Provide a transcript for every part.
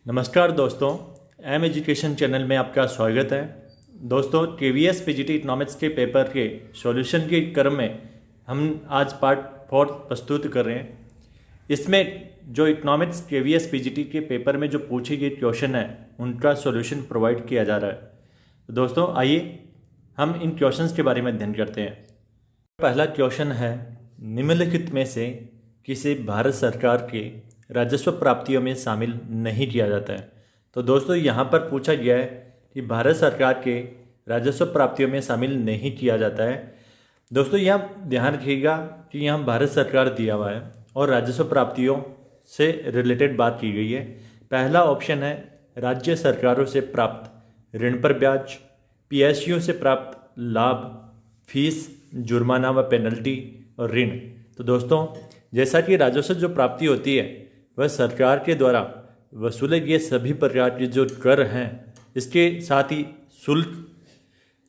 नमस्कार दोस्तों, M education channel में आपका स्वागत है। दोस्तों, केवीएस पीजीटी इकोनॉमिक्स के पेपर के सॉल्यूशन के क्रम में हम आज पार्ट 4 प्रस्तुत कर रहे हैं। इसमें जो इकोनॉमिक्स केवीएस पीजीटी के पेपर में जो पूछे गए क्वेश्चन है उनका सॉल्यूशन प्रोवाइड किया जा रहा है। तो दोस्तों आइए हम इन क्वेश्चंस के बारे में अध्ययन करते हैं। पहला क्वेश्चन है, निम्नलिखित में से किसी भारत सरकार के राजस्व प्राप्तियों में शामिल नहीं किया जाता है। तो दोस्तों यहाँ पर पूछा गया है कि भारत सरकार के राजस्व प्राप्तियों में शामिल नहीं किया जाता है। दोस्तों यहाँ ध्यान रखिएगा कि यहाँ भारत सरकार दिया हुआ है और राजस्व प्राप्तियों से रिलेटेड बात की गई है। पहला ऑप्शन है राज्य सरकारों से प्राप्त ऋण पर ब्याज, पीएसयू से प्राप्त लाभ, फीस, जुर्माना व पेनल्टी और ऋण। तो दोस्तों जैसा कि राजस्व जो प्राप्ति होती है वह सरकार के द्वारा वसूले गए सभी प्रकार के जो कर हैं, इसके साथ ही शुल्क,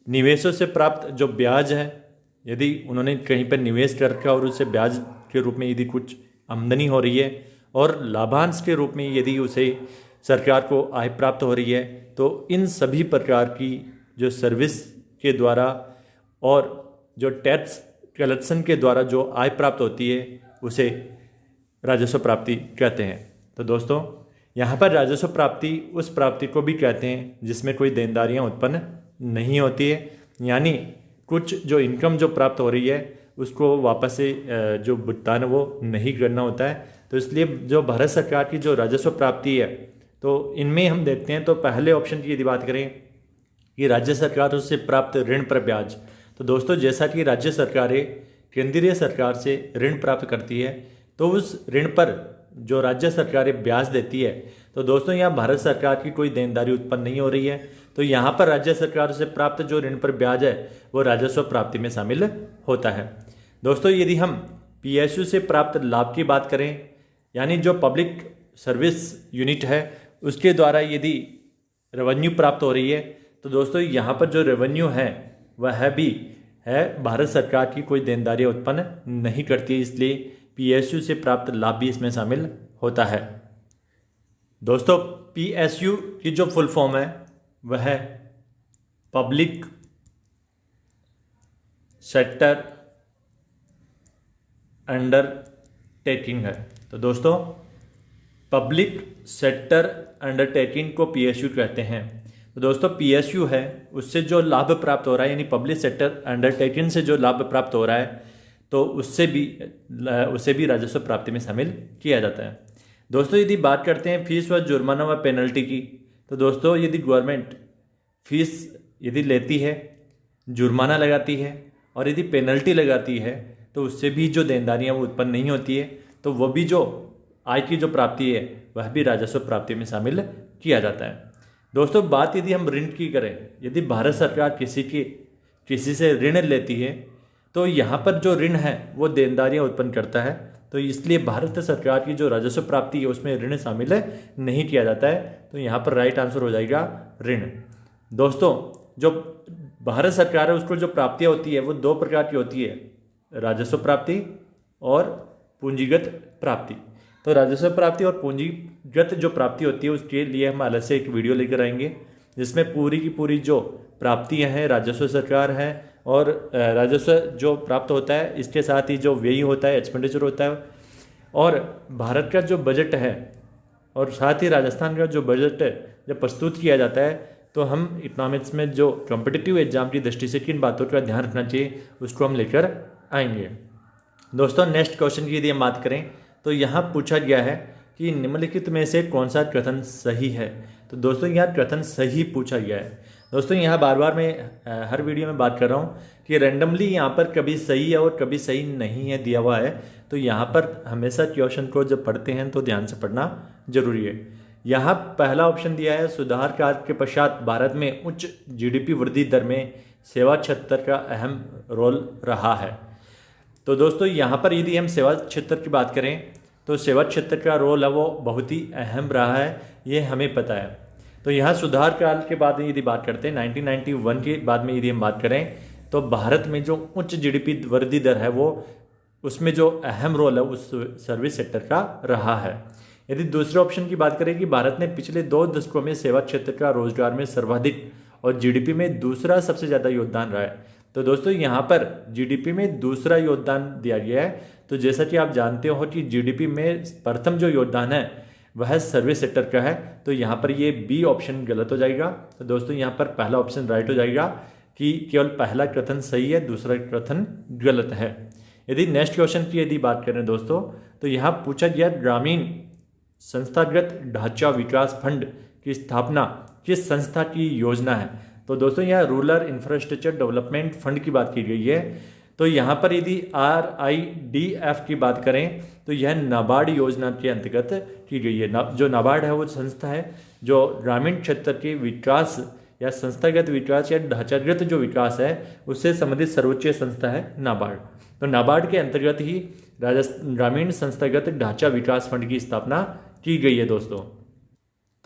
निवेशों से प्राप्त जो ब्याज है, यदि उन्होंने कहीं पर निवेश कर रखा और उससे ब्याज के रूप में यदि कुछ आमदनी हो रही है, और लाभांश के रूप में यदि उसे सरकार को आय प्राप्त हो रही है, तो इन सभी प्रकार की जो सर्विस के द्वारा और जो टैक्स कलेक्शन के द्वारा जो आय प्राप्त होती है उसे राजस्व प्राप्ति कहते हैं। तो दोस्तों यहाँ पर राजस्व प्राप्ति उस प्राप्ति को भी कहते हैं जिसमें कोई देनदारियाँ उत्पन्न नहीं होती है, यानी कुछ जो इनकम जो प्राप्त हो रही है उसको वापस से जो भुगतान वो नहीं करना होता है। तो इसलिए जो भारत सरकार की जो राजस्व प्राप्ति है तो इनमें हम देखते हैं। तो पहले ऑप्शन की यदि बात करें कि राज्य सरकारों से प्राप्त ऋण पर ब्याज, तो दोस्तों जैसा कि राज्य सरकारें केंद्रीय सरकार से ऋण प्राप्त करती है तो उस ऋण पर जो राज्य सरकारें ब्याज देती है, तो दोस्तों यहाँ भारत सरकार की कोई देनदारी उत्पन्न नहीं हो रही है। तो यहाँ पर राज्य सरकार से प्राप्त जो ऋण पर ब्याज है वो राजस्व प्राप्ति में शामिल होता है। दोस्तों यदि हम पीएसयू से प्राप्त लाभ की बात करें, यानी जो पब्लिक सर्विस यूनिट है उसके द्वारा यदि रेवेन्यू प्राप्त हो रही है, तो दोस्तों यहाँ पर जो रेवेन्यू है वह भी है भारत सरकार की कोई देनदारी उत्पन्न नहीं करती है, इसलिए पीएसयू से प्राप्त लाभ भी इसमें शामिल होता है। दोस्तों पीएसयू की जो फुल फॉर्म है वह है पब्लिक सेक्टर अंडरटेकिंग है। तो दोस्तों पब्लिक सेक्टर अंडरटेकिंग को पीएसयू कहते हैं। तो दोस्तों पीएसयू है उससे जो लाभ प्राप्त हो रहा है, यानी पब्लिक सेक्टर अंडरटेकिंग से जो लाभ प्राप्त हो रहा है, तो उसे भी राजस्व प्राप्ति में शामिल किया जाता है। दोस्तों यदि बात करते हैं फीस व जुर्माना व पेनल्टी की, तो दोस्तों यदि गवर्नमेंट फीस यदि लेती है, जुर्माना लगाती है और यदि पेनल्टी लगाती है, तो उससे भी जो देनदारियाँ वो उत्पन्न नहीं होती है, तो वह भी जो आय की जो प्राप्ति है वह भी राजस्व प्राप्ति में शामिल किया जाता है। दोस्तों बात यदि हम ऋण की करें, यदि भारत सरकार किसी से ऋण लेती है तो यहाँ पर जो ऋण है वो देनदारियाँ उत्पन्न करता है, तो इसलिए भारत सरकार की जो राजस्व प्राप्ति है उसमें ऋण शामिल नहीं किया जाता है। तो यहाँ पर राइट आंसर हो जाएगा ऋण। दोस्तों जो भारत सरकार है उसको जो प्राप्तियाँ होती है वो दो प्रकार की होती है, राजस्व प्राप्ति और पूंजीगत प्राप्ति। तो राजस्व प्राप्ति और पूंजीगत जो प्राप्ति होती है उसके लिए हम अलग से एक वीडियो लेकर आएंगे जिसमें पूरी की पूरी जो प्राप्तियां हैं राजस्व सरकार है और राजस्व जो प्राप्त होता है इसके साथ ही जो व्यय होता है, एक्सपेंडिचर होता है, और भारत का जो बजट है और साथ ही राजस्थान का जो बजट है जब प्रस्तुत किया जाता है, तो हम इकोनॉमिक्स में जो कॉम्पिटिटिव एग्जाम की दृष्टि से किन बातों का ध्यान रखना चाहिए उसको हम लेकर आएंगे। दोस्तों नेक्स्ट क्वेश्चन की यदि हम बात करें तो यहाँ पूछा गया है कि निम्नलिखित में से कौन सा कथन सही है। तो दोस्तों यहाँ कथन सही पूछा गया है। दोस्तों यहाँ बार बार मैं हर वीडियो में बात कर रहा हूँ कि रैंडमली यहाँ पर कभी सही है और कभी सही नहीं है दिया हुआ है, तो यहाँ पर हमेशा क्वेश्चन को जब पढ़ते हैं तो ध्यान से पढ़ना जरूरी है। यहाँ पहला ऑप्शन दिया है, सुधार कार्य के पश्चात भारत में उच्च जीडीपी वृद्धि दर में सेवा क्षेत्र का अहम रोल रहा है। तो दोस्तों यहाँ पर यदि हम सेवा क्षेत्र की बात करें तो सेवा क्षेत्र का रोल है वो बहुत ही अहम रहा है, ये हमें पता है। तो यहाँ सुधार काल के बाद में यदि बात करते हैं 1991 के बाद में यदि हम बात करें तो भारत में जो उच्च जीडीपी वृद्धि दर है वो उसमें जो अहम रोल है उस सर्विस सेक्टर का रहा है। यदि दूसरे ऑप्शन की बात करें कि भारत ने पिछले 2 दशकों में सेवा क्षेत्र का रोजगार में सर्वाधिक और जीडीपी में दूसरा सबसे ज़्यादा योगदान रहा है, तो दोस्तों यहाँ पर जीडीपी में दूसरा योगदान दिया गया है। तो जैसा कि आप जानते हो कि जीडीपी में प्रथम जो योगदान है वह सर्विस सेक्टर का है, तो यहाँ पर ये बी ऑप्शन गलत हो जाएगा। तो दोस्तों यहाँ पर पहला ऑप्शन राइट हो जाएगा कि केवल पहला कथन सही है, दूसरा कथन गलत है। यदि नेक्स्ट क्वेश्चन की यदि बात करें दोस्तों, तो यहाँ पूछा गया ग्रामीण संस्थागत ढांचा विकास फंड की स्थापना किस संस्था की योजना है। तो दोस्तों यहाँ रूरल इंफ्रास्ट्रक्चर डेवलपमेंट फंड की बात की गई है। तो यहाँ पर यदि RIDF की बात करें तो यह नाबार्ड योजना के अंतर्गत की गई है। जो नाबार्ड है वो संस्था है जो ग्रामीण क्षेत्र के विकास या संस्थागत विकास या ढांचागत जो विकास है उससे संबंधित सर्वोच्च संस्था है नाबार्ड। तो नाबार्ड के अंतर्गत ही ग्रामीण संस्थागत ढांचा विकास फंड की स्थापना की गई है दोस्तों।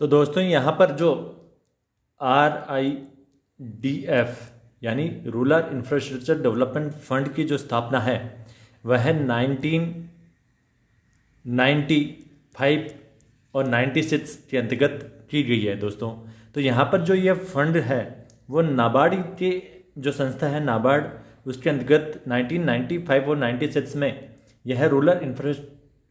तो दोस्तों यहाँ पर जो RIDF यानी रूरल इंफ्रास्ट्रक्चर डेवलपमेंट फंड की जो स्थापना है वह 1995 और 96 के अंतर्गत की गई है दोस्तों। तो यहाँ पर जो यह फंड है वो नाबार्ड के जो संस्था है नाबार्ड उसके अंतर्गत 1995 और 96 में यह रूरल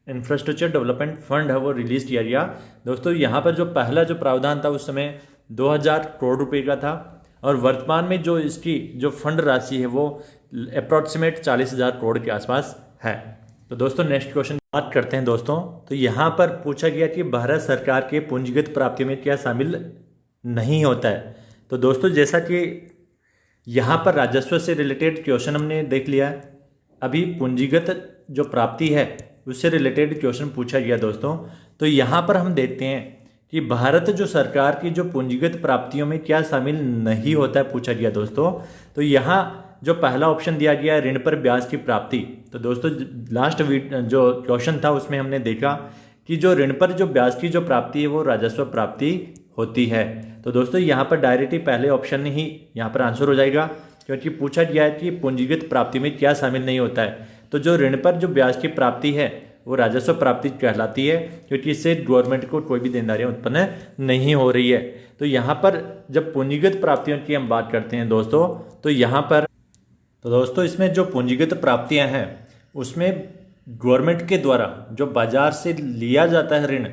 इंफ्रास्ट्रक्चर डेवलपमेंट फंड है वो रिलीज किया गया दोस्तों। यहाँ पर जो पहला जो प्रावधान था उस समय 2000 करोड़ रुपए का था और वर्तमान में जो इसकी जो फंड राशि है वो अप्रॉक्सीमेट 40,000 करोड़ के आसपास है। तो दोस्तों नेक्स्ट क्वेश्चन बात करते हैं दोस्तों। तो यहाँ पर पूछा गया कि भारत सरकार के पूंजीगत प्राप्तियों में क्या शामिल नहीं होता है। तो दोस्तों जैसा कि यहाँ पर राजस्व से रिलेटेड क्वेश्चन हमने देख लिया है, अभी पूंजीगत जो प्राप्ति है उससे रिलेटेड क्वेश्चन पूछा गया दोस्तों। तो यहाँ पर हम देखते हैं कि भारत जो सरकार की जो पूंजीगत प्राप्तियों में क्या शामिल नहीं होता है पूछा गया दोस्तों। तो यहाँ जो पहला ऑप्शन दिया गया है ऋण पर ब्याज की प्राप्ति। तो दोस्तों लास्ट जो क्वेश्चन था उसमें हमने देखा कि जो ऋण पर जो ब्याज की जो प्राप्ति है वो राजस्व प्राप्ति होती है। तो दोस्तों यहाँ पर डायरेक्टली पहले ऑप्शन ही यहाँ पर आंसर हो जाएगा क्योंकि पूछा गया है कि पूंजीगत प्राप्ति में क्या शामिल नहीं होता है। तो जो ऋण पर जो ब्याज की प्राप्ति है वो राजस्व प्राप्ति कहलाती है क्योंकि इससे गवर्नमेंट को कोई भी देनदारियां उत्पन्न नहीं हो रही है। तो यहाँ पर जब पूंजीगत प्राप्तियों की हम बात करते हैं दोस्तों तो यहाँ पर तो दोस्तों इसमें जो पूंजीगत प्राप्तियां हैं उसमें गवर्नमेंट के द्वारा जो बाजार से लिया जाता है ऋण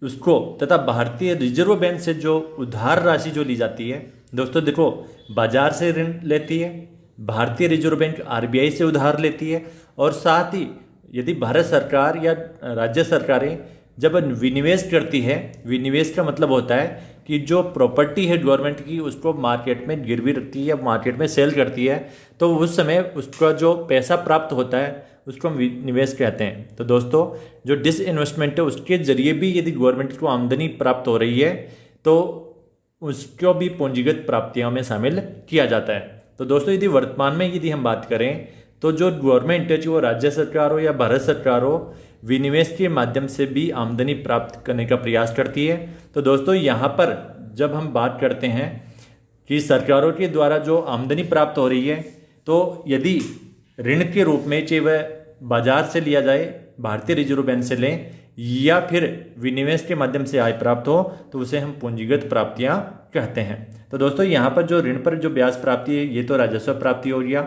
उसको तथा भारतीय रिजर्व बैंक से जो उधार राशि जो ली जाती है दोस्तों, देखो बाजार से ऋण लेती है, भारतीय रिजर्व बैंक RBI से उधार लेती है और साथ ही यदि भारत सरकार या राज्य सरकारें जब विनिवेश करती है, विनिवेश का मतलब होता है कि जो प्रॉपर्टी है गवर्नमेंट की उसको मार्केट में गिरवी रखती है या मार्केट में सेल करती है, तो उस समय उसका जो पैसा प्राप्त होता है उसको हम निवेश कहते हैं। तो दोस्तों जो डिसइन्वेस्टमेंट है उसके जरिए भी यदि गवर्नमेंट को आमदनी प्राप्त हो रही है तो उसको भी पूंजीगत प्राप्तियों में शामिल किया जाता है। तो दोस्तों यदि वर्तमान में यदि हम बात करें तो जो गवर्नमेंट है, जो वो राज्य सरकार हो या भारत सरकार हो, विनिवेश के माध्यम से भी आमदनी प्राप्त करने का प्रयास करती है। तो दोस्तों यहाँ पर जब हम बात करते हैं कि सरकारों के द्वारा जो आमदनी प्राप्त हो रही है तो यदि ऋण के रूप में चाहे वह बाजार से लिया जाए, भारतीय रिजर्व बैंक से लें या फिर विनिवेश के माध्यम से आय प्राप्त हो तो उसे हम पूंजीगत प्राप्तियां कहते हैं। तो दोस्तों यहाँ पर जो ऋण पर जो ब्याज प्राप्ति है ये तो राजस्व प्राप्ति हो गया,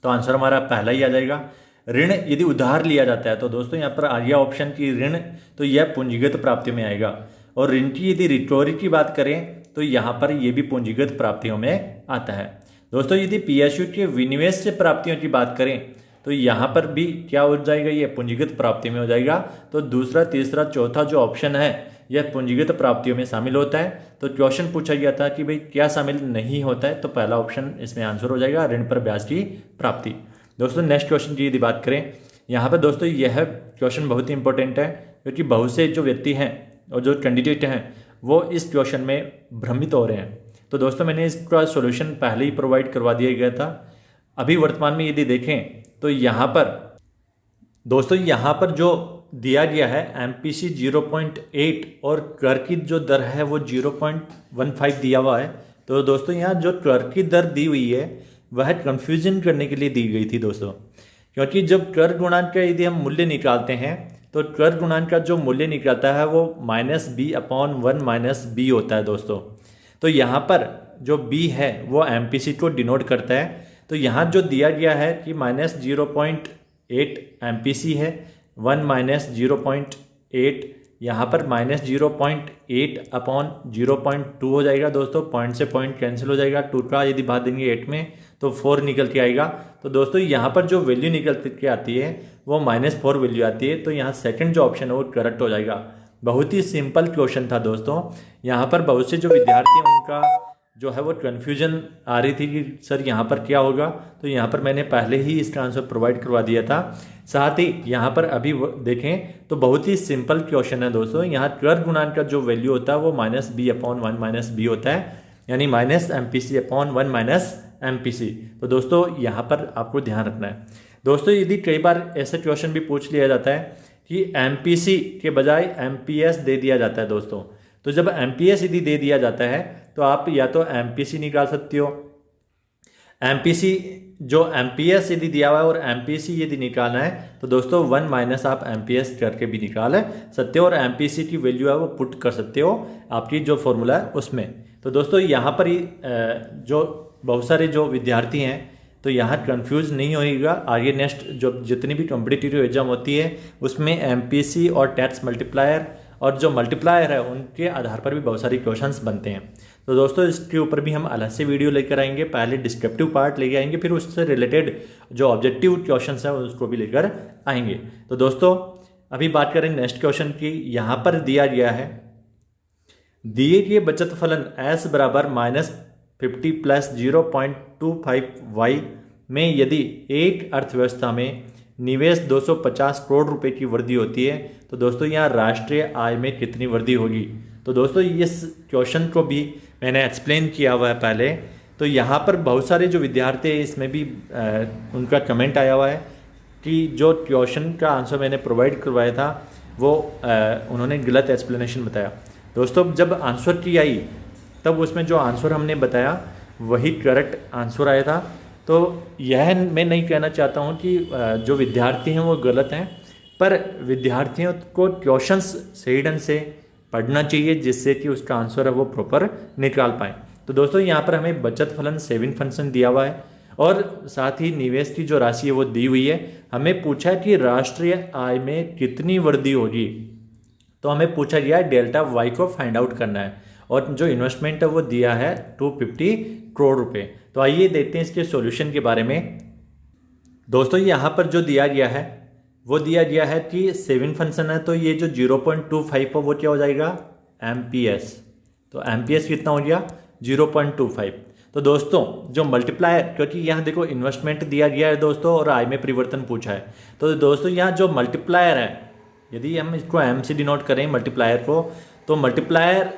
तो आंसर हमारा पहला ही आ जाएगा। ऋण यदि उधार लिया जाता है तो दोस्तों यहाँ पर आ गया ऑप्शन की ऋण, तो यह पूंजीगत प्राप्ति में आएगा। और ऋण की यदि रिकवरी की बात करें तो यहाँ पर यह भी पूंजीगत प्राप्तियों में आता है। दोस्तों यदि PSU के विनिवेश से प्राप्तियों की बात करें तो यहाँ पर भी क्या हो जाएगा, ये पूंजीगत प्राप्ति में हो जाएगा। तो दूसरा, तीसरा, चौथा जो ऑप्शन है यह पूंजीगत प्राप्तियों में शामिल होता है। तो क्वेश्चन पूछा गया था कि भाई क्या शामिल नहीं होता है, तो पहला ऑप्शन इसमें आंसर हो जाएगा, ऋण पर ब्याज की प्राप्ति। दोस्तों नेक्स्ट क्वेश्चन की यदि बात करें, यहाँ पर दोस्तों यह क्वेश्चन बहुत ही इंपॉर्टेंट है क्योंकि बहुत से जो व्यक्ति हैं और जो कैंडिडेट हैं वो इस क्वेश्चन में भ्रमित हो रहे हैं। तो दोस्तों मैंने इसका सॉल्यूशन पहले ही प्रोवाइड करवा दिया गया था। अभी वर्तमान में यदि देखें तो यहाँ पर दोस्तों यहाँ पर जो दिया गया है MPC 0.8 और कर की जो दर है वो 0.15 दिया हुआ है। तो दोस्तों यहाँ जो कर की दर दी हुई है वह कंफ्यूजन करने के लिए दी गई थी दोस्तों, क्योंकि जब कर गुणांक का यदि हम मूल्य निकालते हैं तो त्वरक गुणांक का जो मूल्य निकलता है वो -b/1 - b होता है दोस्तों। तो यहाँ पर जो b है वो MPC को डिनोट करता है। तो यहाँ जो दिया गया है कि -0.8 MPC है, 1 - 0.8, यहाँ पर -0.8/0.2 हो जाएगा दोस्तों। पॉइंट से पॉइंट कैंसिल हो जाएगा, 2 का यदि भाग देंगे 8 में तो 4 निकल के आएगा। तो दोस्तों यहाँ पर जो वैल्यू निकल के आती है वो -4 वैल्यू आती है। तो यहाँ सेकंड जो ऑप्शन है वो करेक्ट हो जाएगा। बहुत ही सिंपल क्वेश्चन था दोस्तों। यहाँ पर बहुत से जो विद्यार्थी हैं उनका जो है वो कन्फ्यूजन आ रही थी कि सर यहाँ पर क्या होगा। तो यहाँ पर मैंने पहले ही इसका आंसर प्रोवाइड करवा दिया था। साथ ही यहाँ पर अभी देखें तो बहुत ही सिंपल क्वेश्चन है दोस्तों। यहाँ त्वरक गुणांक का जो वैल्यू होता है वो -b/1 - b होता है, यानी -MPC/1 - MPC। तो दोस्तों यहाँ पर आपको ध्यान रखना है दोस्तों। यदि कई बार ऐसा क्वेश्चन भी पूछ लिया जाता है कि MPC के बजाय MPS दे दिया जाता है दोस्तों। तो जब MPS यदि दे दिया जाता है तो आप या तो MPC निकाल सकते हो, MPC जो MPS यदि दिया हुआ है और MPC यदि निकालना है तो दोस्तों 1 - आप MPS करके भी निकाल सकते हो और MPC की वैल्यू है वो पुट कर सकते हो आपकी जो फॉर्मूला है उसमें। तो दोस्तों यहाँ पर ही जो बहुत सारे जो विद्यार्थी हैं तो यहाँ कंफ्यूज नहीं होइएगा। आगे नेक्स्ट जो जितनी भी कॉम्पिटिटिव एग्जाम होती है उसमें MPC और टैक्स मल्टीप्लायर और जो मल्टीप्लायर है उनके आधार पर भी बहुत सारे क्वेश्चंस बनते हैं। तो दोस्तों इसके ऊपर भी हम अलग से वीडियो लेकर आएंगे। पहले डिस्क्रिप्टिव पार्ट लेके आएंगे, फिर उससे रिलेटेड जो ऑब्जेक्टिव क्वेश्चंस है उसको भी लेकर आएंगे। तो दोस्तों अभी बात करें नेक्स्ट क्वेश्चन की। यहाँ पर दिया गया है दिए गए बचत फलन S बराबर -50 + 0.25y में यदि एक अर्थव्यवस्था में निवेश 250 करोड़ रुपए की वृद्धि होती है तो दोस्तों यहाँ राष्ट्रीय आय में कितनी वृद्धि होगी। तो दोस्तों इस क्वेश्चन को भी मैंने एक्सप्लेन किया हुआ है पहले। तो यहाँ पर बहुत सारे जो विद्यार्थी हैं इसमें भी उनका कमेंट आया हुआ है कि जो क्वेश्चन का आंसर मैंने प्रोवाइड करवाया था वो उन्होंने गलत एक्सप्लेनेशन बताया। दोस्तों जब आंसर की आई तब उसमें जो आंसर हमने बताया वही करेक्ट आंसर आया था। तो यह मैं नहीं कहना चाहता हूँ कि जो विद्यार्थी हैं वो गलत हैं, पर विद्यार्थियों को क्वेश्चंस सही ढंग से पढ़ना चाहिए जिससे कि उसका आंसर है वो प्रॉपर निकाल पाएँ। तो दोस्तों यहाँ पर हमें बचत फलन सेविंग फंक्शन दिया हुआ है और साथ ही निवेश की जो राशि है वो दी हुई है। हमें पूछा है कि राष्ट्रीय आय में कितनी वृद्धि होगी, तो हमें पूछा गया है डेल्टा वाई को फाइंड आउट करना है और जो इन्वेस्टमेंट है वो दिया है 250 करोड़ रुपए। तो आइए देखते हैं इसके सॉल्यूशन के बारे में। दोस्तों यहाँ पर जो दिया गया है वो दिया गया है कि सेविंग फंक्शन है तो ये जो 0.25 है वो क्या हो जाएगा MPS। तो MPS कितना हो गया 0.25। तो दोस्तों जो मल्टीप्लायर, क्योंकि यहाँ देखो इन्वेस्टमेंट दिया गया है दोस्तों और आय में परिवर्तन पूछा है, तो दोस्तों यहाँ जो मल्टीप्लायर है यदि हम इसको M से डिनोट करें मल्टीप्लायर को, तो मल्टीप्लायर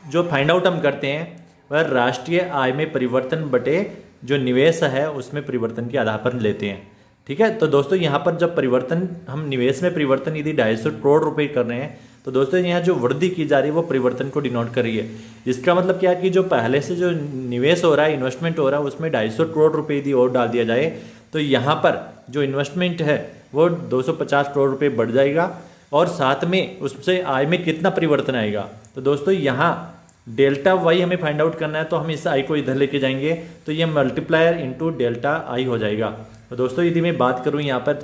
जो फाइंड आउट हम करते हैं वह राष्ट्रीय आय में परिवर्तन बटे जो निवेश है उसमें परिवर्तन के आधार पर लेते हैं। ठीक है, तो दोस्तों यहाँ पर जब परिवर्तन हम निवेश में परिवर्तन यदि 250 करोड़ रुपए कर रहे हैं तो दोस्तों यहाँ जो वृद्धि की जा रही है वो परिवर्तन को डिनोट कर रही है। जिसका मतलब क्या है कि जो पहले से जो निवेश हो रहा है, इन्वेस्टमेंट हो रहा है, उसमें 250 करोड़ रुपए यदि और डाल दिया जाए तो यहाँ पर जो इन्वेस्टमेंट है वो 250 करोड़ रुपए बढ़ जाएगा और साथ में उससे आय में कितना परिवर्तन आएगा। तो दोस्तों यहाँ डेल्टा वाई हमें फाइंड आउट करना है तो हम इस आई को इधर लेके जाएंगे तो ये मल्टीप्लायर इंटू डेल्टा आई हो जाएगा। तो दोस्तों यदि मैं बात करूँ यहाँ पर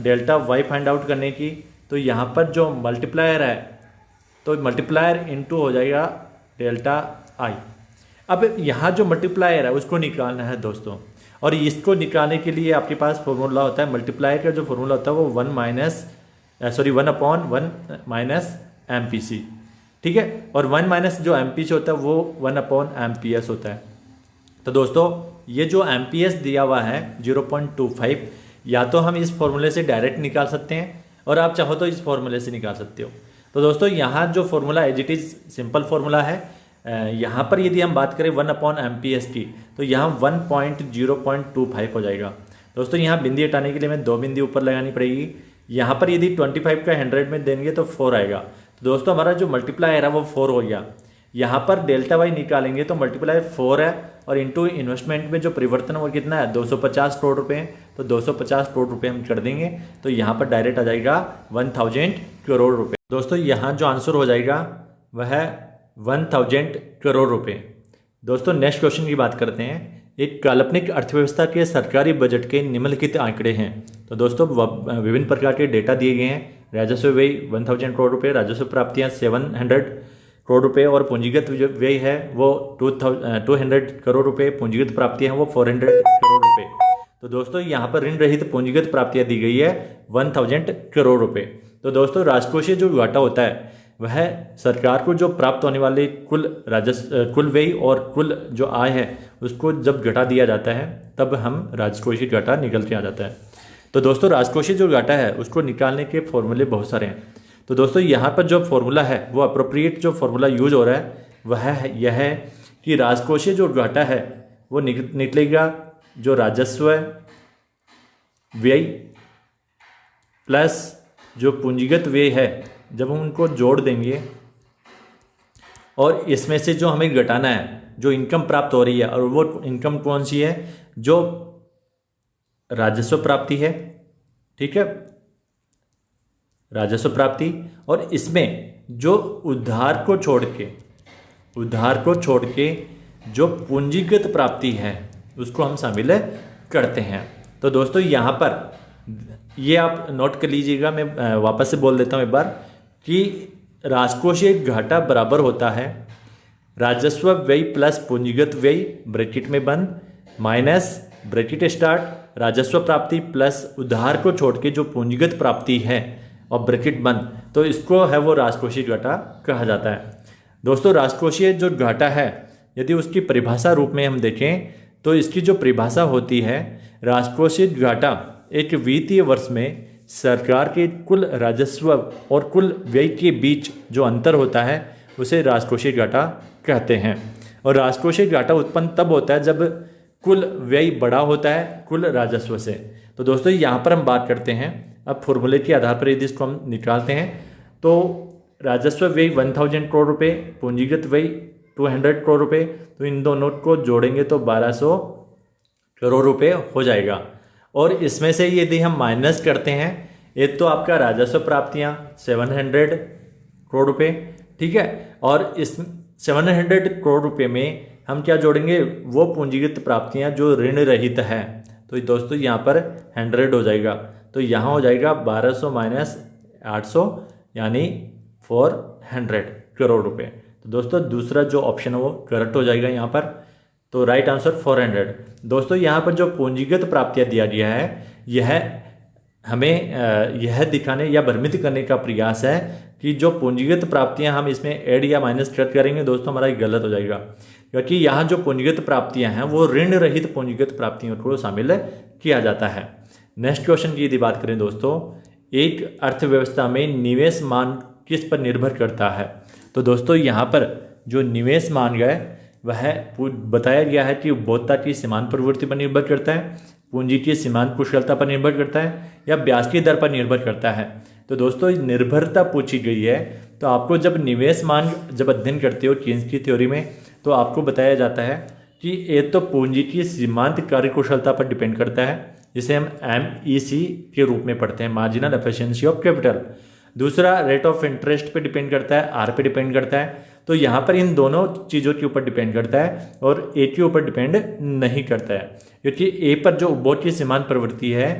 डेल्टा वाई फाइंड आउट करने की, तो यहाँ पर जो मल्टीप्लायर है तो मल्टीप्लायर इंटू हो जाएगा डेल्टा आई। अब यहाँ जो मल्टीप्लायर है उसको निकालना है दोस्तों, और इसको निकालने के लिए आपके पास फॉर्मूला होता है मल्टीप्लायर का जो फॉर्मूला होता है वो 1/1 - MPC। ठीक है, और 1 माइनस जो MPC होता है वो 1/MPS होता है। तो दोस्तों ये जो MPS दिया हुआ है 0.25, या तो हम इस फॉर्मूले से डायरेक्ट निकाल सकते हैं और आप चाहो तो इस फॉर्मूले से निकाल सकते हो। तो दोस्तों यहाँ जो formula as it is simple formula है। यहाँ पर यदि हम बात करें 1/MPS की तो यहाँ 1.0.25 हो जाएगा। दोस्तों यहाँ बिंदी हटाने के लिए मैं 2 बिंदी ऊपर लगानी पड़ेगी। यहाँ पर यदि 25 का 100 में देंगे तो 4 आएगा। तो दोस्तों हमारा जो मल्टीप्लायर है वो 4 हो गया। यहाँ पर डेल्टा वाई निकालेंगे तो मल्टीप्लायर 4 है और इनटू इन्वेस्टमेंट में जो परिवर्तन वो कितना है 250 करोड़ रुपए है, तो 250 करोड़ रुपए हम कर देंगे तो यहाँ पर डायरेक्ट आ जाएगा 1000 करोड़ रुपए। दोस्तों यहाँ जो आंसर हो जाएगा वह है 1000 करोड़ रुपए। दोस्तों नेक्स्ट क्वेश्चन की बात करते हैं। एक काल्पनिक अर्थव्यवस्था के सरकारी बजट के निम्नलिखित आंकड़े हैं। तो दोस्तों विभिन्न प्रकार के डेटा दिए गए हैं। राजस्व व्यय 1000 करोड़ रुपए, राजस्व प्राप्तियां 700 करोड़ रुपए और पूंजीगत व्यय है वो 200 करोड़ रुपए, पूंजीगत प्राप्तियां हैं वो 400 करोड़ रुपए। तो दोस्तों यहाँ पर ऋण रहित पूंजीगत प्राप्तियां दी गई है 1000 करोड़ रुपए। तो दोस्तों राजकोषीय जो घाटा होता है वह सरकार को जो प्राप्त होने वाले कुल व्यय और कुल जो आय है उसको जब घटा दिया जाता है तब हम राजकोषीय घाटा निकल के आ जाता है। तो दोस्तों राजकोषीय जो घाटा है उसको निकालने के फॉर्मूले बहुत सारे हैं। तो दोस्तों यहाँ पर जो फॉर्मूला है वो अप्रोप्रिएट जो फॉर्मूला यूज हो रहा है वह यह है कि राजकोषीय जो घाटा है वो निकलेगा जो राजस्व व्यय प्लस जो पूंजीगत व्यय है, जब हम उनको जोड़ देंगे और इसमें से जो हमें घटाना है जो इनकम प्राप्त हो रही है, और वो इनकम कौन सी है जो राजस्व प्राप्ति है, ठीक है, राजस्व प्राप्ति, और इसमें जो उधार को छोड़ के जो पूंजीगत प्राप्ति है उसको हम शामिल करते हैं। तो दोस्तों यहाँ पर ये आप नोट कर लीजिएगा, मैं वापस से बोल देता हूँ एक बार कि राजकोषीय घाटा बराबर होता है राजस्व व्यय प्लस पूंजीगत व्यय ब्रैकेट में बंद माइनस ब्रैकेट स्टार्ट राजस्व प्राप्ति प्लस उधार को छोड़ के जो पूंजीगत प्राप्ति है और ब्रैकेट बंद, तो इसको है वो राजकोषीय घाटा कहा जाता है। दोस्तों राजकोषीय जो घाटा है यदि उसकी परिभाषा रूप में हम देखें तो इसकी जो परिभाषा होती है, राजकोषीय घाटा एक वित्तीय वर्ष में सरकार के कुल राजस्व और कुल व्यय के बीच जो अंतर होता है उसे राजकोषीय घाटा कहते हैं। और राजकोषीय घाटा उत्पन्न तब होता है जब कुल व्यय बड़ा होता है कुल राजस्व से। तो दोस्तों यहाँ पर हम बात करते हैं, अब फॉर्मूले के आधार पर यदि इसको हम निकालते हैं तो राजस्व व्यय 1000 करोड़ रुपए, पूंजीगत व्यय 200 करोड़ रुपए, तो इन दोनों को जोड़ेंगे तो 1200 करोड़ रुपए हो जाएगा। और इसमें से यदि हम माइनस करते हैं, एक तो आपका राजस्व प्राप्तियां 700 करोड़ रुपए, ठीक है, और इस 700 करोड़ रुपए में हम क्या जोड़ेंगे, वो पूंजीगत प्राप्तियां जो ऋण रहित है। तो दोस्तों यहाँ पर 100 हो जाएगा, तो यहाँ हो जाएगा 1200 माइनस 800 यानी 400 करोड़ रुपए। तो दोस्तों दूसरा जो ऑप्शन है वो करेक्ट हो जाएगा यहाँ पर, तो राइट आंसर 400। दोस्तों यहाँ पर जो पूंजीगत प्राप्तियां दिया गया है यह हमें यह दिखाने या भ्रमित करने का प्रयास है कि जो पूंजीगत प्राप्तियां हम इसमें ऐड या माइनस करेंगे दोस्तों हमारा गलत हो जाएगा, क्योंकि यहाँ जो पूंजीगत प्राप्तियां हैं वो ऋण रहित पूंजीगत प्राप्तियों को शामिल किया जाता है। नेक्स्ट क्वेश्चन की यदि बात करें दोस्तों, एक अर्थव्यवस्था में निवेश मान किस पर निर्भर करता है। तो दोस्तों यहाँ पर जो निवेश मान है वह बताया गया है कि उपभोक्ता की सीमांत प्रवृत्ति पर निर्भर करता है, पूंजी की सीमांत कुशलता पर निर्भर करता है या ब्याज की दर पर निर्भर करता है। तो दोस्तों निर्भरता पूछी गई है, तो आपको जब निवेश मान जब अध्ययन करते हो केन्स की थ्योरी में तो आपको बताया जाता है कि एक तो पूंजी की सीमांत कार्यकुशलता पर डिपेंड करता है, जिसे हम MEC के रूप में पढ़ते हैं, मार्जिनल एफिशिएंसी ऑफ कैपिटल। दूसरा रेट ऑफ इंटरेस्ट पे डिपेंड करता है, R पे डिपेंड करता है। तो यहाँ पर इन दोनों चीज़ों के ऊपर डिपेंड करता है और A के ऊपर डिपेंड नहीं करता है, क्योंकि A पर जो उपभोग की सीमांत प्रवृत्ति है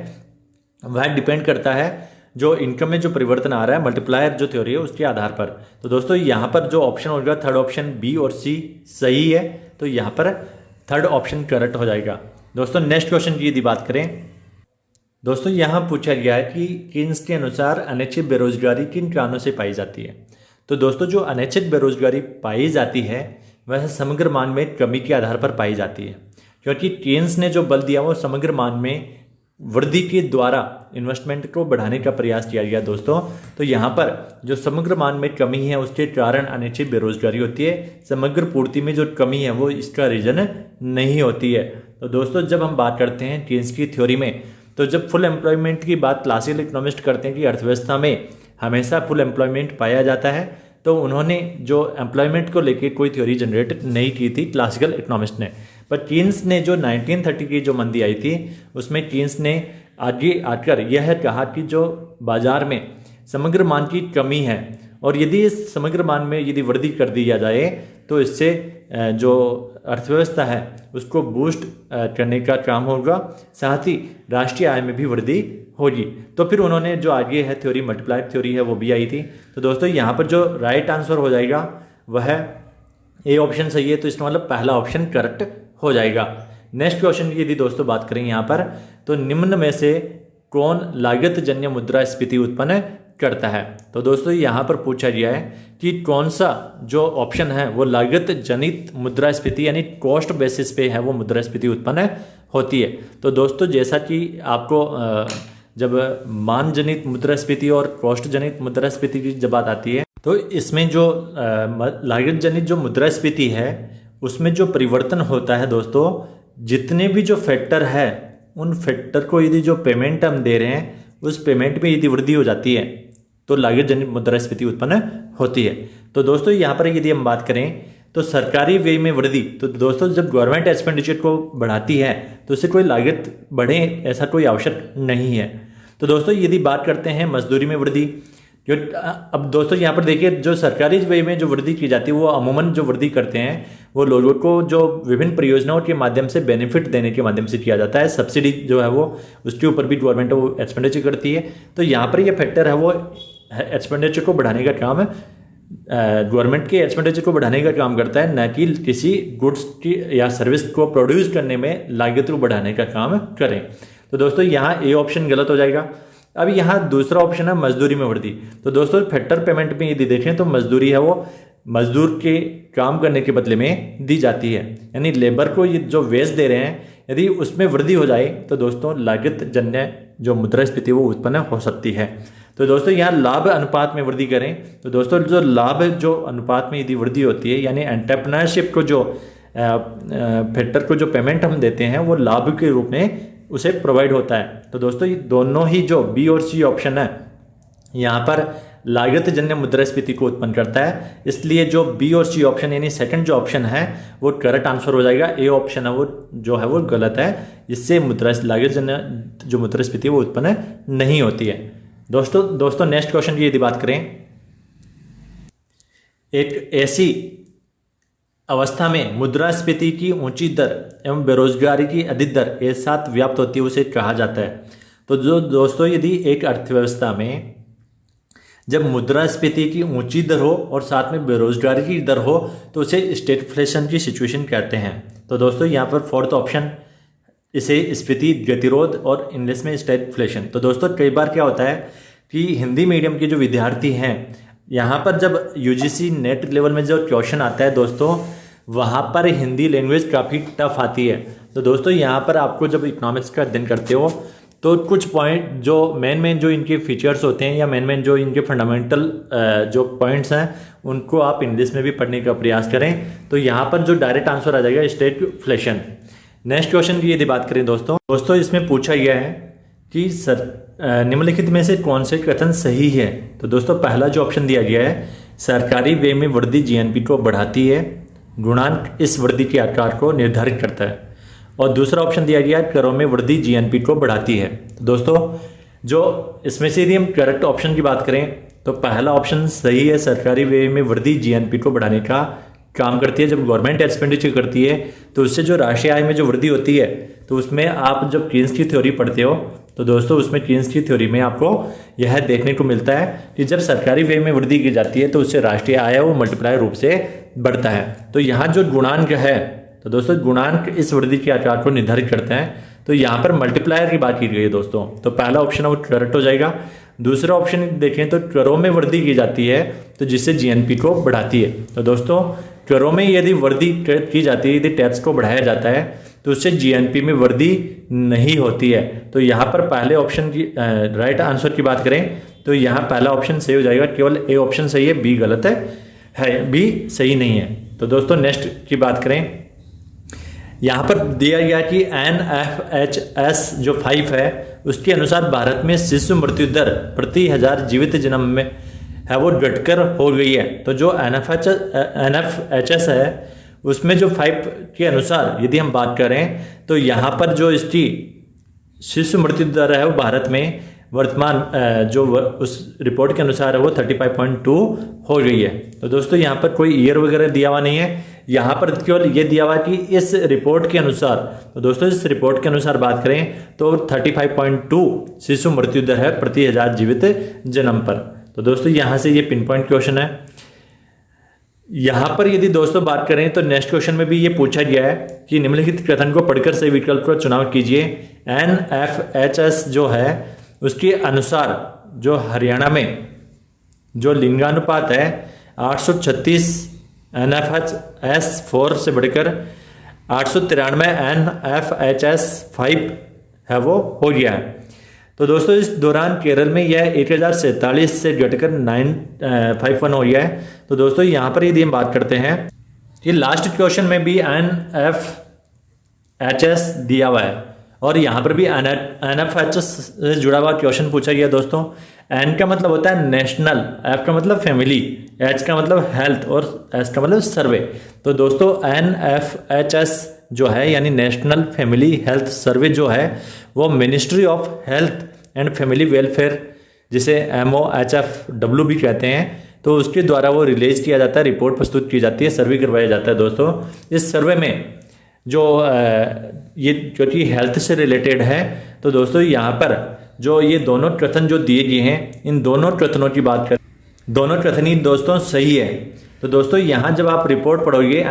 वह डिपेंड करता है जो इनकम में जो परिवर्तन आ रहा है मल्टीप्लायर जो थ्योरी है उसके आधार पर। तो दोस्तों यहाँ पर जो ऑप्शन होगा थर्ड ऑप्शन B और C सही है, तो यहाँ पर थर्ड ऑप्शन करेक्ट हो जाएगा। दोस्तों नेक्स्ट क्वेश्चन की यदि बात करें दोस्तों, यहाँ पूछा गया है कि केन्स के अनुसार अनिश्चित बेरोजगारी किन कारणों से पाई जाती है। तो दोस्तों जो अनिश्चित बेरोजगारी पाई जाती है वह समग्र मान में कमी के आधार पर पाई जाती है, क्योंकि केन्स ने जो बल दिया वो समग्र मान में वृद्धि के द्वारा इन्वेस्टमेंट को बढ़ाने का प्रयास किया गया दोस्तों। तो यहाँ पर जो समग्र मान में कमी है उसके कारण अनिश्चित बेरोजगारी होती है, समग्र पूर्ति में जो कमी है वो इसका रीजन नहीं होती है। तो दोस्तों जब हम बात करते हैं केन्स की थ्योरी में, तो जब फुल एम्प्लॉयमेंट की बात क्लासिकल इकोनॉमिस्ट करते हैं कि अर्थव्यवस्था में हमेशा फुल एम्प्लॉयमेंट पाया जाता है, तो उन्होंने जो एम्प्लॉयमेंट को लेके कोई थ्योरी जनरेट नहीं की थी क्लासिकल इकोनॉमिस्ट ने। पर कीन्स ने जो 1930 की जो मंदी आई थी उसमें कीन्स ने आगे आकर यह कहा कि जो बाजार में समग्र मान की कमी है और यदि इस समग्र मान में यदि वृद्धि कर दी जाए तो इससे जो अर्थव्यवस्था है उसको बूस्ट करने का काम होगा, साथ ही राष्ट्रीय आय में भी वृद्धि होगी। तो फिर उन्होंने जो आगे है थ्योरी मल्टीप्लायर थ्योरी है वो भी आई थी। तो दोस्तों यहाँ पर जो राइट आंसर हो जाएगा वह ए ऑप्शन सही है, तो इसका मतलब पहला ऑप्शन करेक्ट हो जाएगा। नेक्स्ट क्वेश्चन की यदि दोस्तों बात करें यहाँ पर, तो निम्न में से कौन लागत जन्य मुद्रास्फीति उत्पन्न करता है। तो दोस्तों यहाँ पर पूछा गया है कि कौन सा जो ऑप्शन है वो लागत जनित मुद्रास्फीति यानी कॉस्ट बेसिस पे है वो मुद्रास्फीति उत्पन्न होती है। तो दोस्तों जैसा कि आपको जब मान जनित मुद्रास्फीति और कॉस्ट जनित मुद्रास्फीति की जब बात आती है तो इसमें जो लागत जनित जो मुद्रास्फीति है उसमें जो परिवर्तन होता है दोस्तों, जितने भी जो फैक्टर है उन फैक्टर को यदि जो पेमेंट हम दे रहे हैं उस पेमेंट में यदि वृद्धि हो जाती है तो लागत जनित मुद्रास्फीति उत्पन्न होती है। तो दोस्तों यहाँ पर यदि हम बात करें तो सरकारी व्यय में वृद्धि, तो दोस्तों जब गवर्नमेंट एक्सपेंडिचर को बढ़ाती है तो उससे कोई लागत बढ़े ऐसा कोई आवश्यक नहीं है। तो दोस्तों यदि बात करते हैं मजदूरी में वृद्धि, जो अब दोस्तों यहाँ पर देखिए जो सरकारी व्यय में जो वृद्धि की जाती है वो अमूमन जो वृद्धि करते हैं वो लोगों को जो विभिन्न परियोजनाओं के माध्यम से बेनिफिट देने के माध्यम से किया जाता है। सब्सिडी जो है वो उसके ऊपर भी गवर्नमेंट वो एक्सपेंडिचर करती है। तो यहाँ पर ये फैक्टर है वो एक्सपेंडिचर को बढ़ाने का काम है, गवर्नमेंट के एक्सपेंडिचर को बढ़ाने का काम करता है, न कि किसी गुड्स की या सर्विस को प्रोड्यूस करने में लागत को बढ़ाने का काम करें। तो दोस्तों यहाँ ए ऑप्शन गलत हो जाएगा। अब यहाँ दूसरा ऑप्शन है मजदूरी में वृद्धि। तो दोस्तों फैक्टर पेमेंट में यदि देखें तो मजदूरी है वो मजदूर के काम करने के बदले में दी जाती है, यानी लेबर को ये जो वेज दे रहे हैं यदि उसमें वृद्धि हो जाए तो दोस्तों लागत जन्य जो मुद्रास्फीति वो उत्पन्न हो सकती है। तो दोस्तों यहाँ लाभ अनुपात में वृद्धि करें तो दोस्तों जो लाभ जो अनुपात में यदि वृद्धि होती है यानी एंटरप्रेन्योरशिप को जो फैक्टर को जो पेमेंट हम देते हैं वो लाभ के रूप में उसे प्रोवाइड होता है। तो दोस्तों ये दोनों ही जो बी और सी ऑप्शन है यहाँ पर लागत जन्य मुद्रास्फीति को उत्पन्न करता है, इसलिए जो बी और सी ऑप्शन यानी सेकंड जो ऑप्शन है वो करेक्ट आंसर हो जाएगा। ए ऑप्शन है वो जो है वो गलत है, इससे लागत जन्य जो मुद्रास्फीति वो उत्पन्न नहीं होती है। दोस्तों नेक्स्ट क्वेश्चन की यदि बात करें, एक ऐसी अवस्था में मुद्रास्फीति की ऊंची दर एवं बेरोजगारी की अधिक दर एक साथ व्याप्त होती है उसे कहा जाता है। तो जो दोस्तों यदि एक अर्थव्यवस्था में जब मुद्रास्फीति की ऊंची दर हो और साथ में बेरोजगारी की दर हो तो उसे स्टैगफ्लेशन की सिचुएशन कहते हैं। तो दोस्तों यहाँ पर फोर्थ ऑप्शन इसे स्फीति गतिरोध और इंग्लिश में स्टैगफ्लेशन। तो दोस्तों कई बार क्या होता है कि हिंदी मीडियम के जो विद्यार्थी हैं यहाँ पर जब यूजीसी नेट लेवल में जो क्वेश्चन आता है दोस्तों वहाँ पर हिंदी लैंग्वेज काफ़ी टफ आती है। तो दोस्तों यहाँ पर आपको जब इकोनॉमिक्स का अध्ययन करते हो तो कुछ पॉइंट जो मेन जो इनके फीचर्स होते हैं या मेन जो इनके फंडामेंटल जो पॉइंट्स हैं उनको आप इंग्लिश में भी पढ़ने का प्रयास करें। तो यहाँ पर जो डायरेक्ट आंसर आ जाएगा स्टैगफ्लेशन। नेक्स्ट क्वेश्चन की यदि बात करें दोस्तों इसमें पूछा गया है कि निम्नलिखित में से कौन से कथन सही है। तो दोस्तों पहला जो ऑप्शन दिया गया है सरकारी व्यय में वृद्धि जीएनपी को बढ़ाती है, गुणांक इस वृद्धि के आकार को निर्धारित करता है। और दूसरा ऑप्शन दिया गया है करों में वृद्धि जीएनपी को बढ़ाती है। तो दोस्तों जो इसमें से यदि हम करेक्ट ऑप्शन की बात करें तो पहला ऑप्शन सही है, सरकारी व्यय में वृद्धि जीएनपी को बढ़ाने का काम करती है। जब गवर्नमेंट एक्सपेंडिचर करती है तो उससे जो राष्ट्रीय आय में जो वृद्धि होती है तो उसमें आप जब कीन्स की थ्योरी पढ़ते हो तो दोस्तों उसमें कीन्स की थ्योरी में आपको यह देखने को मिलता है कि जब सरकारी व्यय में वृद्धि की जाती है तो उससे राष्ट्रीय आय वो मल्टीप्लायर रूप से बढ़ता है। तो यहाँ जो गुणांक है तो दोस्तों गुणांक इस वृद्धि के आकार को निर्धारित करते हैं। तो यहाँ पर मल्टीप्लायर की बात की गई है दोस्तों, तो पहला ऑप्शन है वो करेक्ट हो जाएगा। दूसरा ऑप्शन देखें तो करों में वृद्धि की जाती है तो जिससे जीएनपी को बढ़ाती है। तो दोस्तों करों में यदि वृद्धि की जाती है, यदि टैक्स को बढ़ाया जाता है तो उससे जीएनपी में वृद्धि नहीं होती है। तो यहाँ पर पहले ऑप्शन की राइट आंसर की बात करें तो यहाँ पहला ऑप्शन सही हो जाएगा, केवल ए ऑप्शन सही है, बी गलत है, बी सही नहीं है। तो दोस्तों नेक्स्ट की बात करें, यहाँ पर दिया गया कि NFHS जो 5 है उसके अनुसार भारत में शिशु मृत्यु दर प्रति 1000 जीवित जन्म में है वो घटकर हो गई है। तो जो NFHS है उसमें जो 5 के अनुसार यदि हम बात करें तो यहाँ पर जो इसकी शिशु मृत्यु दर है वो भारत में वर्तमान उस रिपोर्ट के अनुसार है वो 35.2 हो गई है। तो दोस्तों यहाँ पर कोई ईयर वगैरह दिया हुआ नहीं है, यहाँ पर केवल ये दिया हुआ कि इस रिपोर्ट के अनुसार। तो दोस्तों इस रिपोर्ट के अनुसार बात करें तो 35.2 शिशु मृत्यु दर है प्रति 1000 जीवित जन्म पर। तो दोस्तों यहाँ से ये पिन पॉइंट क्वेश्चन है। यहाँ पर यदि दोस्तों बात करें तो नेक्स्ट क्वेश्चन में भी ये पूछा गया है कि निम्नलिखित कथन को पढ़कर सही विकल्प का चुनाव कीजिए। NFHS जो है उसके अनुसार जो हरियाणा में जो लिंगानुपात है 836 NFHS 4 से बढ़कर 893 NFHS 5 है वो हो गया है। तो दोस्तों इस दौरान केरल में यह 1047 से घटकर 951 हो गया है। तो दोस्तों यहाँ पर यदि हम बात करते हैं कि लास्ट क्वेश्चन में भी NFHS दिया हुआ है और यहाँ पर भी NFHS से जुड़ा हुआ क्वेश्चन पूछा गया। दोस्तों N का मतलब होता है नेशनल, F का मतलब फैमिली, H का मतलब हेल्थ और S का मतलब सर्वे। तो दोस्तों NFHS जो है यानी नेशनल फैमिली हेल्थ सर्वे जो है वो ministry of health and family welfare जिसे MOHFW भी कहते हैं, तो उसके द्वारा वो रिलीज किया जाता है, रिपोर्ट प्रस्तुत की जाती है, सर्वे करवाया जाता है। दोस्तों इस सर्वे में जो ये क्योंकि हेल्थ से रिलेटेड है तो दोस्तों यहाँ पर जो ये दोनों कथन जो दिए गए हैं इन दोनों कथनों की बात करें, दोनों कथन ही दोस्तों सही है। तो दोस्तों यहाँ जब आप रिपोर्ट पढ़ोगे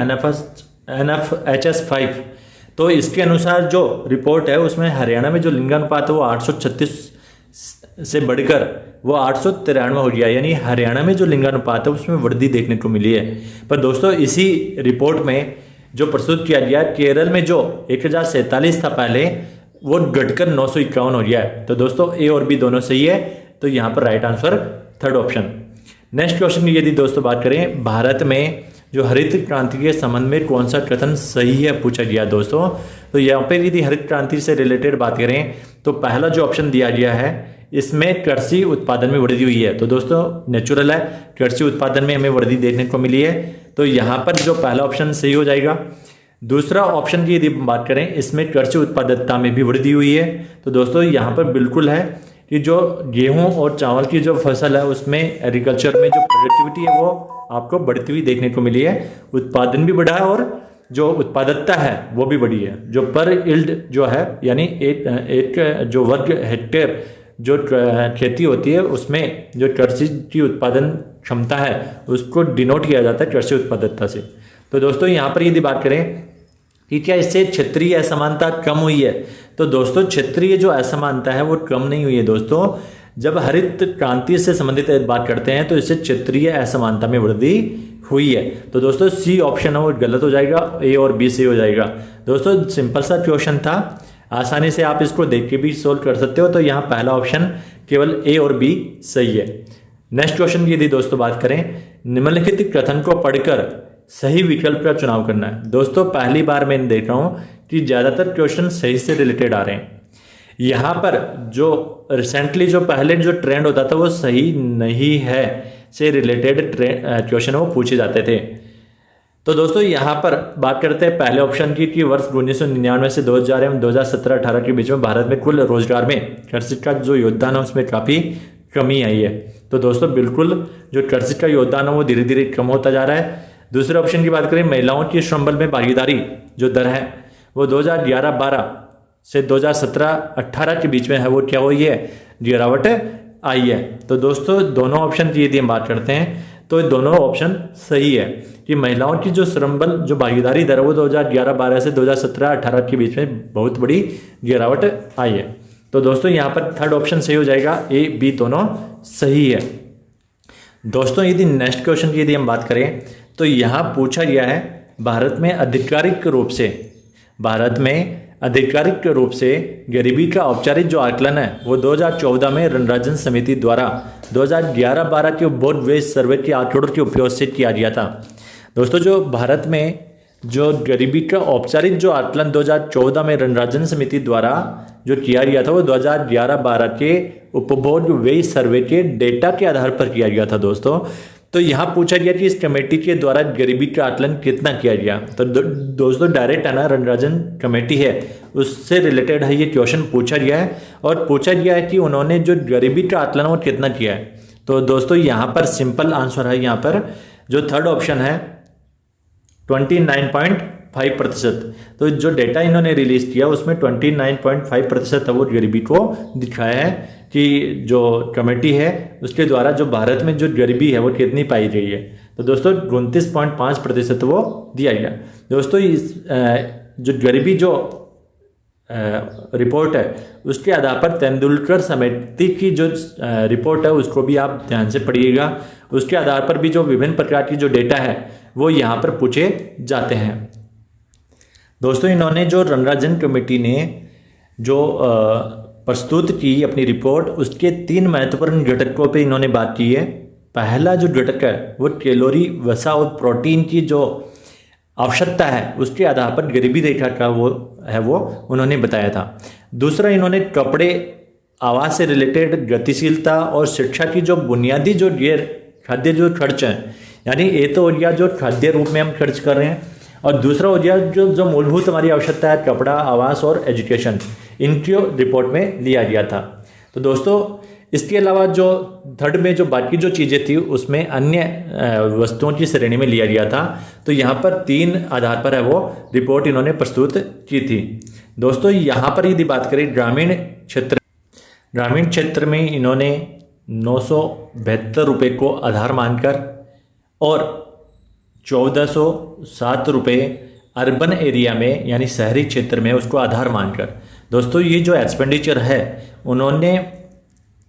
NFHS 5 तो इसके अनुसार जो रिपोर्ट है उसमें हरियाणा में जो लिंगानुपात है वो 836 से बढ़कर वो 893 हो गया, यानी हरियाणा में जो लिंगानुपात है उसमें वृद्धि देखने को मिली है। पर दोस्तों इसी रिपोर्ट में जो प्रस्तुत किया गया केरल में जो 1047 था पहले वो घटकर 951 हो गया है। तो दोस्तों ए और बी दोनों सही है, तो यहाँ पर right answer third option. Next question की यदि दोस्तों बात करें भारत में जो हरित क्रांति के संबंध में कौन सा कथन सही है पूछा गया दोस्तों। तो यहाँ पर यदि हरित क्रांति से रिलेटेड बात करें तो पहला जो ऑप्शन दिया गया है इसमें कृषि उत्पादन में वृद्धि हुई है। तो दोस्तों नेचुरल है, कृषि उत्पादन में हमें वृद्धि देखने को मिली है, तो यहाँ पर जो पहला ऑप्शन सही हो जाएगा। दूसरा ऑप्शन की यदि बात करें इसमें कृषि उत्पादकता में भी वृद्धि हुई है। तो दोस्तों यहाँ पर बिल्कुल है कि जो गेहूं और चावल की जो फसल है उसमें एग्रीकल्चर में जो प्रोडक्टिविटी है वो आपको बढ़ती हुई देखने को मिली है, उत्पादन भी बढ़ा है और जो उत्पादकता है वो भी बढ़ी है। जो पर इल्ड जो है यानी एक जो वर्ग हेक्टेयर जो खेती होती है उसमें जो कृषि की उत्पादन क्षमता है उसको डिनोट किया जाता है कृषि उत्पादकता से। तो दोस्तों यहाँ पर यदि बात करें कि क्या इससे क्षेत्रीय असमानता कम हुई है, तो दोस्तों क्षेत्रीय जो असमानता है वो कम नहीं हुई है। दोस्तों जब हरित क्रांति से संबंधित बात करते हैं तो इससे क्षेत्रीय असमानता में वृद्धि हुई है। तो दोस्तों सी ऑप्शन है वो गलत हो जाएगा, ए और बी सही हो जाएगा। दोस्तों सिंपल सा क्वेश्चन था, आसानी से आप इसको देख के भी सोल्व कर सकते हो। तो यहाँ पहला ऑप्शन केवल ए और बी सही है। नेक्स्ट क्वेश्चन की यदि दोस्तों बात करें निम्नलिखित कथन को पढ़कर सही विकल्प का चुनाव करना है। दोस्तों पहली बार मैं देख रहा हूँ कि ज़्यादातर क्वेश्चन सही से रिलेटेड आ रहे हैं। यहाँ पर जो रिसेंटली जो पहले जो ट्रेंड होता था वो सही नहीं है से रिलेटेड क्वेश्चन वो पूछे जाते थे। तो दोस्तों यहाँ पर बात करते हैं पहले ऑप्शन की कि वर्ष 1999 से 2000 एवं 2017-18 के बीच में भारत में कुल रोजगार में कृषि का जो योगदान है उसमें काफ़ी कमी आई है। तो दोस्तों बिल्कुल जो कृषि का योगदान है वो धीरे धीरे कम होता जा रहा है। दूसरे ऑप्शन की बात करें महिलाओं की श्रम बल में भागीदारी जो दर है वो 2011-12 से 2017-18 के बीच में है वो क्या हुई है, गिरावट आई है। तो दोस्तों दोनों ऑप्शन की यदि हम बात करते हैं तो दोनों ऑप्शन सही है कि महिलाओं की जो श्रम बल जो भागीदारी दर है वो 2011-12 से 2017-18 के बीच में बहुत बड़ी गिरावट आई है। तो दोस्तों यहाँ पर थर्ड ऑप्शन सही हो जाएगा, ए बी दोनों सही है। दोस्तों यदि नेक्स्ट क्वेश्चन की यदि हम बात करें तो यहाँ पूछा गया है भारत में आधिकारिक रूप से गरीबी का औपचारिक जो आकलन है वो 2014 में रणराजन समिति द्वारा 2011-12 के उपभोग वेश सर्वे के आंकड़ों के उपयोग से किया गया था। दोस्तों जो भारत में जो गरीबी का औपचारिक जो आकलन 2014 में रणराजन समिति द्वारा जो किया गया था वो 2011-12 के उपभोग व्यय सर्वे के डेटा के आधार पर किया गया था दोस्तों। तो यहाँ पूछा गया कि इस कमेटी के द्वारा गरीबी का आकलन कितना किया गया। तो दोस्तों डायरेक्ट है ना, रणराजन कमेटी है उससे रिलेटेड है ये क्वेश्चन पूछा गया है, और पूछा गया है कि उन्होंने जो गरीबी का आकलन वो कितना किया है। तो दोस्तों यहाँ पर सिंपल आंसर है, यहाँ पर जो थर्ड ऑप्शन है 29.5%। तो जो डेटा इन्होंने रिलीज किया उसमें 29.5% है वो गरीबी को दिखाया है कि जो कमेटी है उसके द्वारा जो भारत में जो गरीबी है वो कितनी पाई गई है। तो दोस्तों 29.5% वो दिया गया। दोस्तों इस जो गरीबी जो रिपोर्ट है उसके आधार पर तेंदुलकर समिति की जो रिपोर्ट है उसको भी आप ध्यान से पढ़िएगा। उसके आधार पर भी जो विभिन्न प्रकार की जो डेटा है वो यहाँ पर पूछे जाते हैं। दोस्तों इन्होंने जो रणराजन कमेटी ने जो प्रस्तुत की अपनी रिपोर्ट, उसके 3 महत्वपूर्ण घटकों पे इन्होंने बात की है। पहला जो घटक है वो कैलोरी, वसा और प्रोटीन की जो आवश्यकता है उसके आधार पर गरीबी रेखा का वो उन्होंने बताया था। दूसरा इन्होंने कपड़े, आवास से रिलेटेड गतिशीलता और शिक्षा की जो बुनियादी जो गैर खाद्य जो खर्च हैं, यानी ये तो हो गया जो खाद्य रूप में हम खर्च कर रहे हैं, और दूसरा हो गया जो मूलभूत हमारी आवश्यकता है कपड़ा, आवास और एजुकेशन, इनकी रिपोर्ट में लिया गया था। तो दोस्तों इसके अलावा जो थर्ड में जो बाकी जो चीज़ें थी उसमें अन्य वस्तुओं की श्रेणी में लिया गया था। तो यहाँ पर 3 आधार पर है वो रिपोर्ट इन्होंने प्रस्तुत की थी। दोस्तों यहाँ पर यदि बात करें ग्रामीण क्षेत्र में इन्होंने 972 रुपये को आधार मानकर और 1407 रुपये अर्बन एरिया में यानी शहरी क्षेत्र में उसको आधार मानकर, दोस्तों ये जो एक्सपेंडिचर है उन्होंने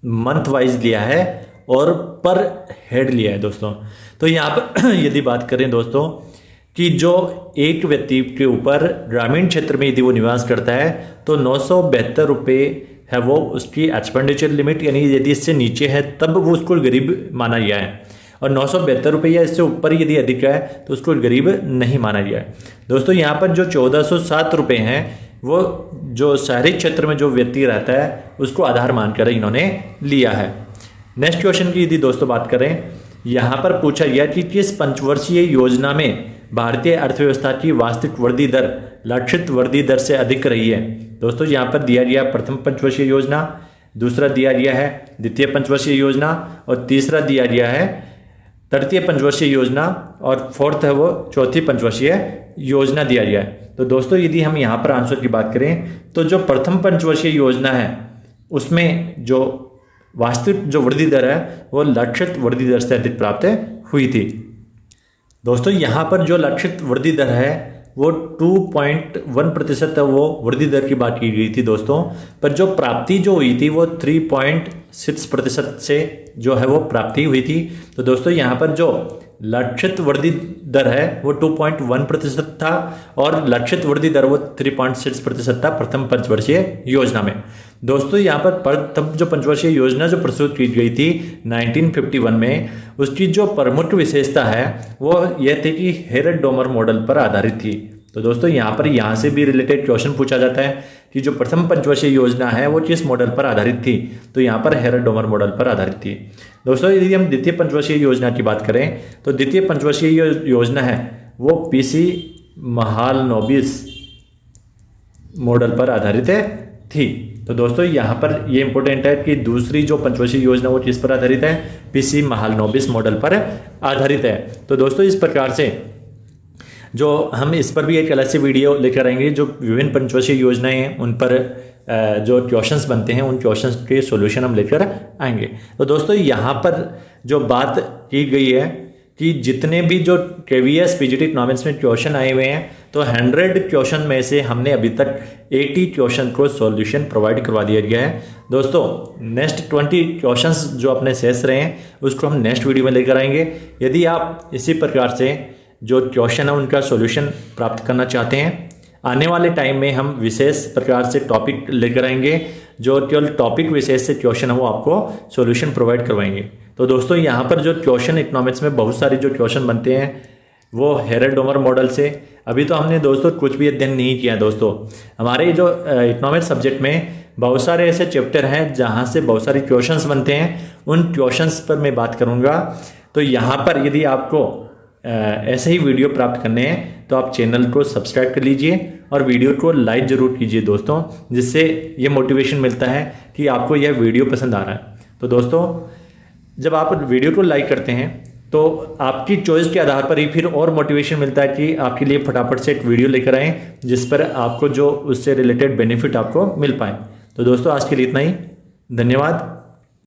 मंथ वाइज लिया है और पर हेड लिया है दोस्तों। तो यहाँ पर यदि बात करें दोस्तों कि जो एक व्यक्ति के ऊपर ग्रामीण क्षेत्र में यदि वो निवास करता है तो 972 रुपये है वो उसकी एक्सपेंडिचर लिमिट, यानी यदि इससे नीचे है तब वो उसको गरीब माना गया है, और 972 रुपये या इससे ऊपर यदि अधिक है तो उसको गरीब नहीं माना गया है। दोस्तों यहाँ पर जो 1407 रुपये हैं वो जो शहरी क्षेत्र में जो व्यक्ति रहता है उसको आधार मानकर इन्होंने लिया है। नेक्स्ट क्वेश्चन की यदि दोस्तों बात करें, यहाँ पर पूछा गया कि किस पंचवर्षीय योजना में भारतीय अर्थव्यवस्था की वास्तविक वृद्धि दर लक्षित वृद्धि दर से अधिक रही है। दोस्तों यहाँ पर दिया गया प्रथम पंचवर्षीय योजना, दूसरा दिया गया है द्वितीय पंचवर्षीय योजना, और तीसरा दिया गया है तृतीय पंचवर्षीय योजना, और फोर्थ है वो चौथी पंचवर्षीय योजना दिया गया है। तो दोस्तों यदि हम यहाँ पर आंसर की बात करें तो जो प्रथम पंचवर्षीय योजना है उसमें जो वास्तविक जो वृद्धि दर है वो लक्षित वृद्धि दर से अधिक प्राप्त हुई थी। दोस्तों यहाँ पर जो लक्षित वृद्धि दर है वो 2.1% है वो वृद्धि दर की बात की गई थी दोस्तों, पर जो प्राप्ति जो हुई थी वो 3.6% से जो है वो प्राप्ति हुई थी। तो दोस्तों यहाँ पर जो लक्षित वृद्धि दर है वो 2.1% था और लक्षित वृद्धि दर वो 3.6% था प्रथम पंचवर्षीय योजना में। दोस्तों यहाँ पर प्रथम जो पंचवर्षीय योजना जो प्रस्तुत की गई थी 1951 में, उसकी जो प्रमुख विशेषता है वो यह थी कि हेरल्ड डोमर मॉडल पर आधारित थी। तो दोस्तों यहाँ से भी रिलेटेड क्वेश्चन पूछा जाता है कि जो प्रथम पंचवर्षीय योजना है वो किस मॉडल पर आधारित थी, तो यहाँ पर हेरल्ड डोमर मॉडल पर आधारित थी। दोस्तों यदि हम द्वितीय पंचवर्षीय योजना की बात करें तो द्वितीय पंचवर्षीय योजना है वो पीसी महालनोबिस मॉडल पर आधारित थी। तो दोस्तों यहाँ पर ये इंपॉर्टेंट है कि दूसरी जो पंचवर्षीय योजना वो किस पर आधारित है, पीसी महालनोबिस मॉडल पर आधारित है। तो दोस्तों इस प्रकार से जो हम इस पर भी एक अलग से वीडियो लेकर आएंगे, जो विभिन्न पंचवर्षीय योजनाएं हैं उन पर जो क्वेश्चंस बनते हैं उन क्वेश्चंस के सॉल्यूशन हम लेकर आएंगे। तो दोस्तों यहाँ पर जो बात की गई है कि जितने भी जो KVS PGT इकोनॉमिक्स में क्वेश्चन आए हुए हैं तो 100 क्वेश्चन में से हमने अभी तक 80 क्वेश्चन को सॉल्यूशन प्रोवाइड करवा दिया गया है। दोस्तों नेक्स्ट 20 क्वेश्चंस जो अपने शेष रहे हैं उसको हम नेक्स्ट वीडियो में लेकर आएंगे। यदि आप इसी प्रकार से जो क्वेश्चन है उनका सॉल्यूशन प्राप्त करना चाहते हैं, आने वाले टाइम में हम विशेष प्रकार से टॉपिक लेकर आएंगे, जो केवल टॉपिक विशेष से क्वेश्चन है वो आपको सॉल्यूशन प्रोवाइड करवाएंगे। तो दोस्तों यहाँ पर जो क्वेश्चन इकोनॉमिक्स में बहुत सारे जो क्वेश्चन बनते हैं वो हेरल्ड डोमर मॉडल से, अभी तो हमने दोस्तों कुछ भी अध्ययन नहीं किया दोस्तों। हमारे जो इकोनॉमिक्स सब्जेक्ट में बहुत सारे ऐसे चैप्टर हैं जहाँ से बहुत सारे क्वेश्चंस बनते हैं, उन क्वेश्चंस पर मैं बात करूँगा। तो यहाँ पर यदि आपको ऐसे ही वीडियो प्राप्त करने हैं तो आप चैनल को सब्सक्राइब कर लीजिए और वीडियो को लाइक ज़रूर कीजिए दोस्तों, जिससे ये मोटिवेशन मिलता है कि आपको यह वीडियो पसंद आ रहा है। तो दोस्तों, जब आप वीडियो को लाइक करते हैं तो आपकी चॉइस के आधार पर ही फिर और मोटिवेशन मिलता है कि आपके लिए फटाफट से एक वीडियो लेकर आएँ जिस पर आपको जो उससे रिलेटेड बेनिफिट आपको मिल पाए। तो दोस्तों, आज के लिए इतना ही। धन्यवाद।